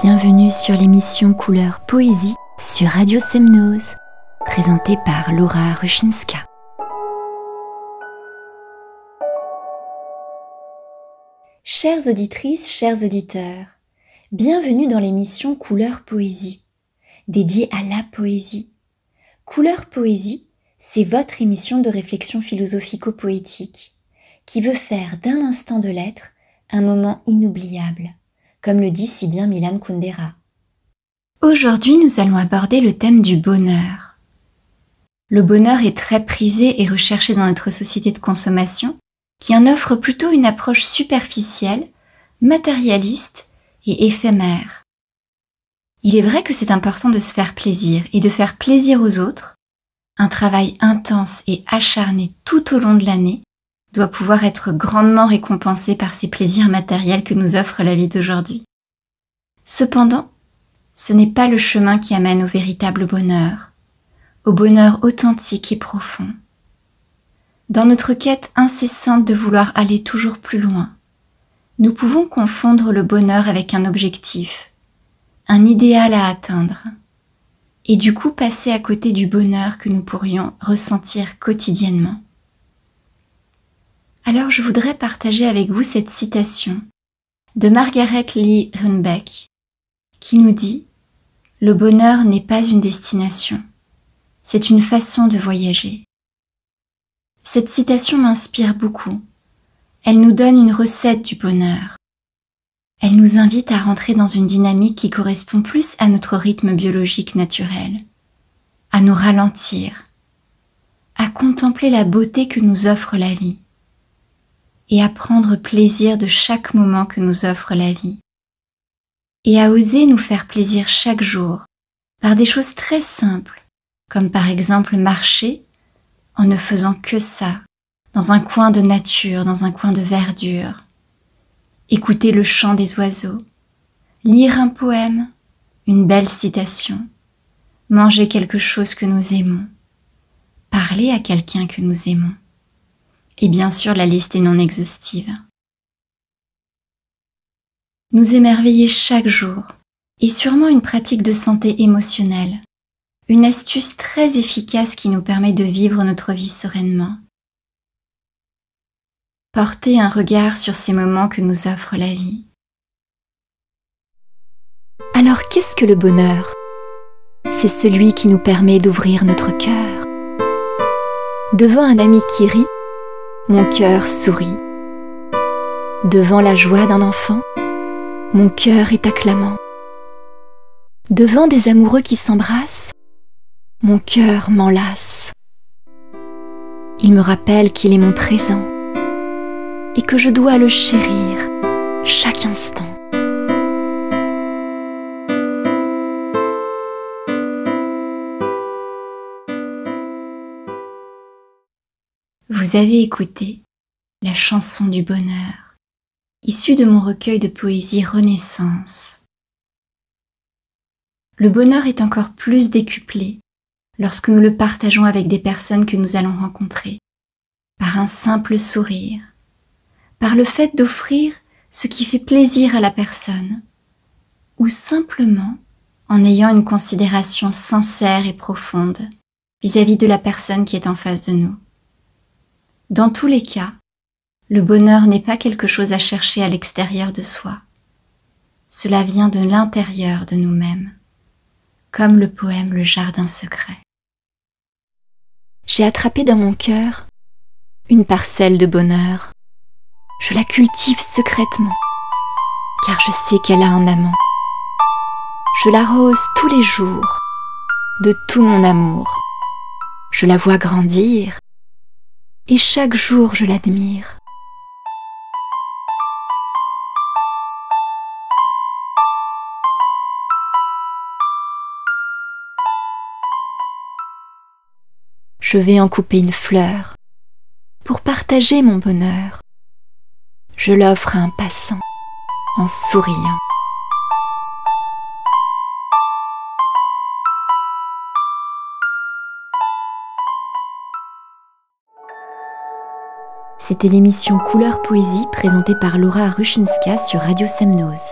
Bienvenue sur l'émission Couleur Poésie sur Radio Semnose, présentée par Laura Ruszinska. Chères auditrices, chers auditeurs, bienvenue dans l'émission Couleur Poésie, dédiée à la poésie. Couleur Poésie, c'est votre émission de réflexion philosophico-poétique qui veut faire d'un instant de l'être un moment inoubliable, comme le dit si bien Milan Kundera. Aujourd'hui, nous allons aborder le thème du bonheur. Le bonheur est très prisé et recherché dans notre société de consommation, qui en offre plutôt une approche superficielle, matérialiste et éphémère. Il est vrai que c'est important de se faire plaisir et de faire plaisir aux autres. Un travail intense et acharné tout au long de l'année doit pouvoir être grandement récompensé par ces plaisirs matériels que nous offre la vie d'aujourd'hui. Cependant, ce n'est pas le chemin qui amène au véritable bonheur, au bonheur authentique et profond. Dans notre quête incessante de vouloir aller toujours plus loin, nous pouvons confondre le bonheur avec un objectif, un idéal à atteindre, et du coup passer à côté du bonheur que nous pourrions ressentir quotidiennement. Alors je voudrais partager avec vous cette citation de Margaret Lee Runbeck qui nous dit « Le bonheur n'est pas une destination, c'est une façon de voyager ». Cette citation m'inspire beaucoup. Elle nous donne une recette du bonheur. Elle nous invite à rentrer dans une dynamique qui correspond plus à notre rythme biologique naturel, à nous ralentir, à contempler la beauté que nous offre la vie et à prendre plaisir de chaque moment que nous offre la vie et à oser nous faire plaisir chaque jour par des choses très simples, comme par exemple marcher en ne faisant que ça, dans un coin de nature, dans un coin de verdure, écouter le chant des oiseaux, lire un poème, une belle citation, manger quelque chose que nous aimons, parler à quelqu'un que nous aimons. Et bien sûr, la liste est non exhaustive. Nous émerveiller chaque jour est sûrement une pratique de santé émotionnelle, une astuce très efficace qui nous permet de vivre notre vie sereinement. Porter un regard sur ces moments que nous offre la vie. Alors qu'est-ce que le bonheur ? C'est celui qui nous permet d'ouvrir notre cœur. Devant un ami qui rit, mon cœur sourit. Devant la joie d'un enfant, mon cœur est acclamant. Devant des amoureux qui s'embrassent, mon cœur m'enlace. Il me rappelle qu'il est mon présent et que je dois le chérir chaque instant. Vous avez écouté la chanson du bonheur, issue de mon recueil de poésie Renaissance. Le bonheur est encore plus décuplé lorsque nous le partageons avec des personnes que nous allons rencontrer, par un simple sourire, par le fait d'offrir ce qui fait plaisir à la personne, ou simplement en ayant une considération sincère et profonde vis-à-vis de la personne qui est en face de nous. Dans tous les cas, le bonheur n'est pas quelque chose à chercher à l'extérieur de soi. Cela vient de l'intérieur de nous-mêmes, comme le poème Le Jardin secret. J'ai attrapé dans mon cœur une parcelle de bonheur. Je la cultive secrètement, car je sais qu'elle a un amant. Je l'arrose tous les jours, de tout mon amour. Je la vois grandir, et chaque jour je l'admire. Je vais en couper une fleur pour partager mon bonheur. Je l'offre à un passant en souriant. C'était l'émission Couleur Poésie présentée par Laura Ruszinska sur Radio Semnose.